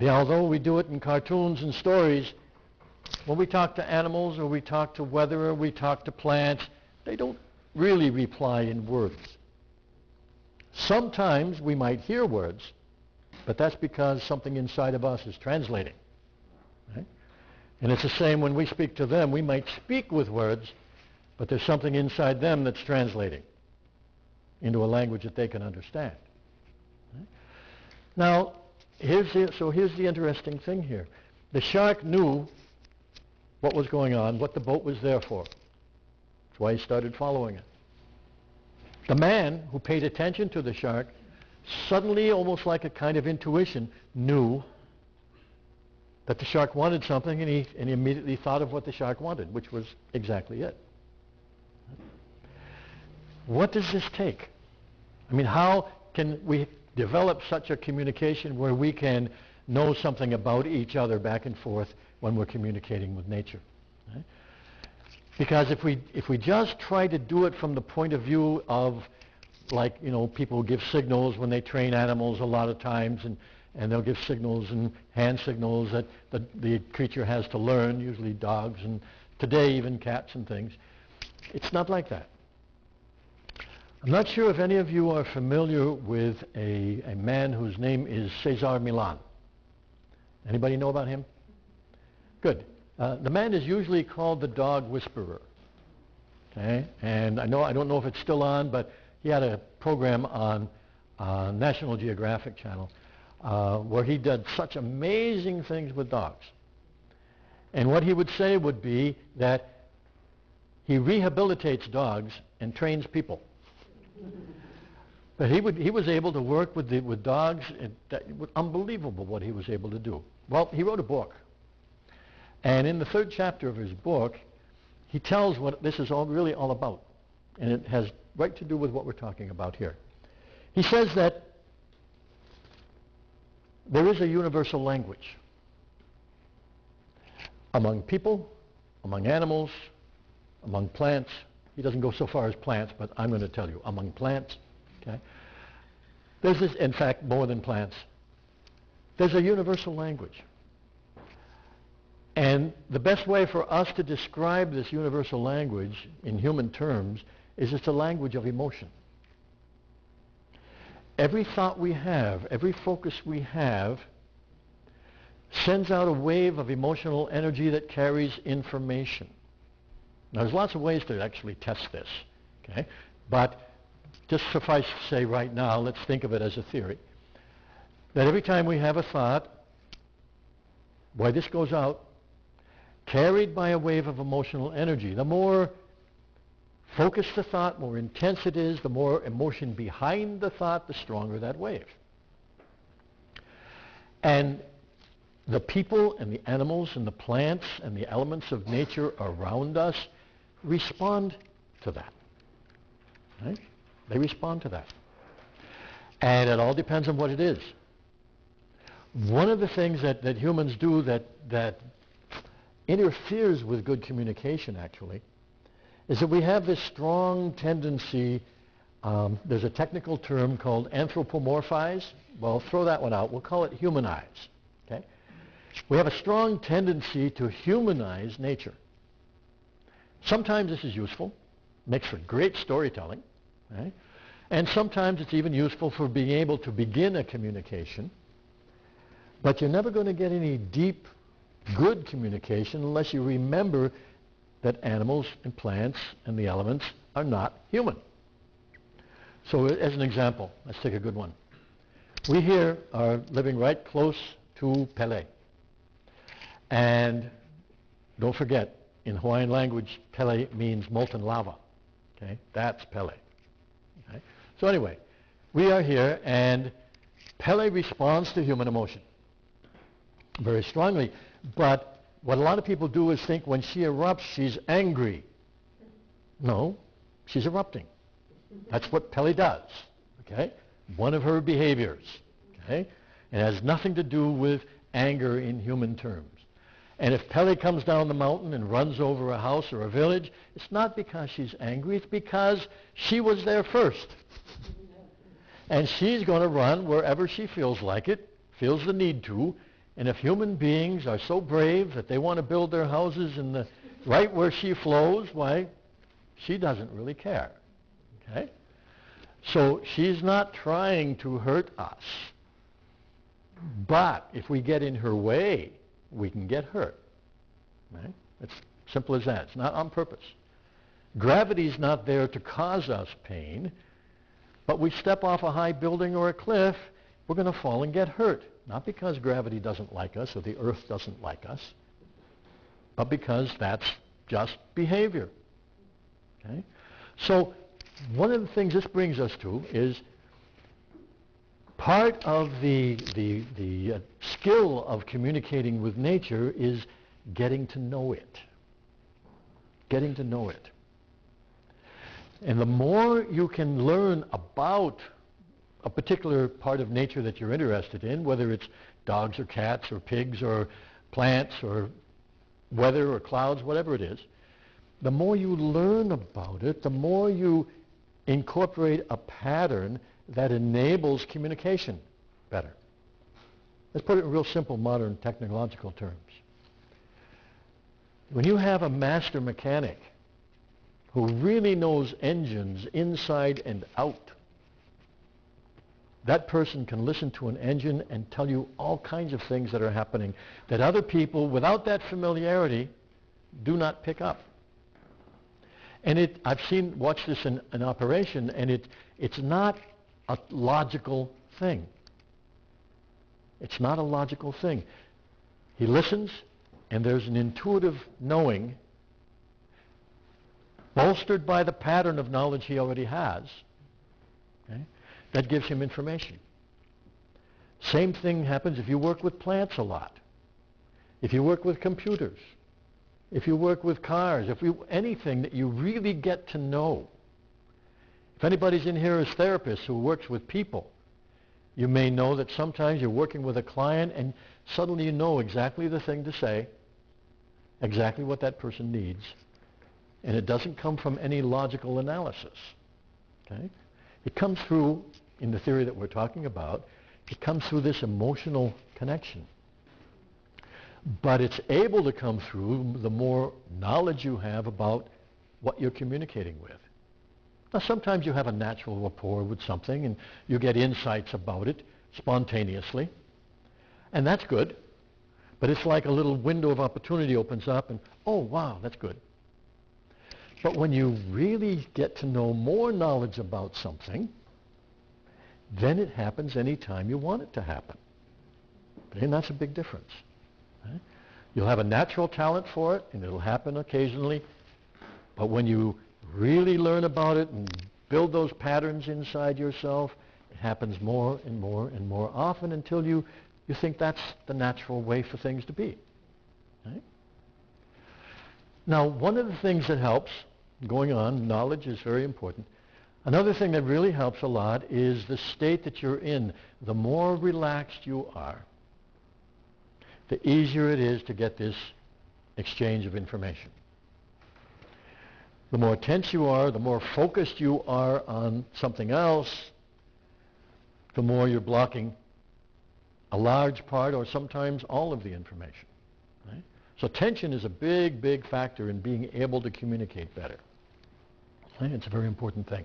Although we do it in cartoons and stories, when we talk to animals or we talk to weather or we talk to plants, they don't really reply in words. Sometimes we might hear words, but that's because something inside of us is translating. Right? And it's the same when we speak to them. We might speak with words, but there's something inside them that's translating into a language that they can understand. Right? Now, here's the interesting thing here. The shark knew what was going on, what the boat was there for. That's why he started following it. The man who paid attention to the shark suddenly, almost like a kind of intuition, knew that the shark wanted something, and he immediately thought of what the shark wanted, which was exactly it. What does this take? I mean, how can we develop such a communication where we can know something about each other back and forth when we're communicating with nature? Right? Because if we just try to do it from the point of view of, like, people give signals when they train animals a lot of times, and they'll give signals and hand signals that the creature has to learn, usually dogs, and today even cats and things. It's not like that. I'm not sure if any of you are familiar with a man whose name is Cesar Millan. Anybody know about him? Good. The man is usually called the dog whisperer. Okay? And I don't know if it's still on, but he had a program on National Geographic Channel where he did such amazing things with dogs. And what he would say would be that he rehabilitates dogs and trains people. But he was able to work with dogs. It was unbelievable what he was able to do. Well, he wrote a book. And in the third chapter of his book, he tells what this is really all about. And it has right to do with what we're talking about here. He says that there is a universal language among people, among animals, among plants. He doesn't go so far as plants, but I'm going to tell you, among plants. Okay? There's this, in fact, more than plants. There's a universal language. And the best way for us to describe this universal language in human terms is it's a language of emotion. Every thought we have, every focus we have, sends out a wave of emotional energy that carries information. Now, there's lots of ways to actually test this, okay? But just suffice to say right now, let's think of it as a theory, that every time we have a thought, boy, this goes out, carried by a wave of emotional energy. The more focused the thought, more intense it is, the more emotion behind the thought, the stronger that wave. And the people and the animals and the plants and the elements of nature around us respond to that. Right? They respond to that. And it all depends on what it is. One of the things that humans do that interferes with good communication, actually, is that we have this strong tendency, there's a technical term called anthropomorphize. Well, throw that one out. We'll call it humanize. Okay? We have a strong tendency to humanize nature. Sometimes this is useful, makes for great storytelling, right? And sometimes it's even useful for being able to begin a communication, but you're never going to get any deep, good communication unless you remember that animals and plants and the elements are not human. So as an example, let's take a good one. We here are living right close to Pele. And don't forget, in Hawaiian language, Pele means molten lava. Okay? That's Pele. Okay? So anyway, we are here, and Pele responds to human emotion very strongly. But what a lot of people do is think when she erupts, she's angry. No, she's erupting. That's what Pele does. Okay? One of her behaviors. Okay? It has nothing to do with anger in human terms. And if Pele comes down the mountain and runs over a house or a village, it's not because she's angry, it's because she was there first. And she's going to run wherever she feels like it, feels the need to, And if human beings are so brave that they want to build their houses in the right where she flows, why, she doesn't really care. Okay? So she's not trying to hurt us. But if we get in her way, we can get hurt. Right? It's simple as that. It's not on purpose. Gravity's not there to cause us pain, but we step off a high building or a cliff, we're going to fall and get hurt. Not because gravity doesn't like us or the earth doesn't like us, but because that's just behavior. Okay? So one of the things this brings us to is part of the skill of communicating with nature is getting to know it. Getting to know it. And the more you can learn about a particular part of nature that you're interested in, whether it's dogs or cats or pigs or plants or weather or clouds, whatever it is, the more you learn about it, the more you incorporate a pattern that enables communication better. Let's put it in real simple, modern technological terms. When you have a master mechanic who really knows engines inside and out, that person can listen to an engine and tell you all kinds of things that are happening that other people, without that familiarity, do not pick up. And I've watched this in operation, and it's not a logical thing. It's not a logical thing. He listens, and there's an intuitive knowing bolstered by the pattern of knowledge he already has, okay, that gives him information. Same thing happens if you work with plants a lot, if you work with computers, if you work with cars, anything that you really get to know. If anybody's in here as therapists who works with people, you may know that sometimes you're working with a client and suddenly you know exactly the thing to say, exactly what that person needs, and it doesn't come from any logical analysis. Okay? It comes through, in the theory that we're talking about, it comes through this emotional connection. But it's able to come through the more knowledge you have about what you're communicating with. Now, sometimes you have a natural rapport with something and you get insights about it spontaneously, and that's good. But it's like a little window of opportunity opens up and, oh, wow, that's good. But when you really get to know more knowledge about something, then it happens any time you want it to happen. And that's a big difference. Right? You'll have a natural talent for it, and it'll happen occasionally. But when you really learn about it and build those patterns inside yourself, it happens more and more and more often until you think that's the natural way for things to be. Right? Now, one of the things that helps going on, knowledge is very important. Another thing that really helps a lot is the state that you're in. The more relaxed you are, the easier it is to get this exchange of information. The more tense you are, the more focused you are on something else, the more you're blocking a large part or sometimes all of the information. Right? So tension is a big, big factor in being able to communicate better. Right? It's a very important thing.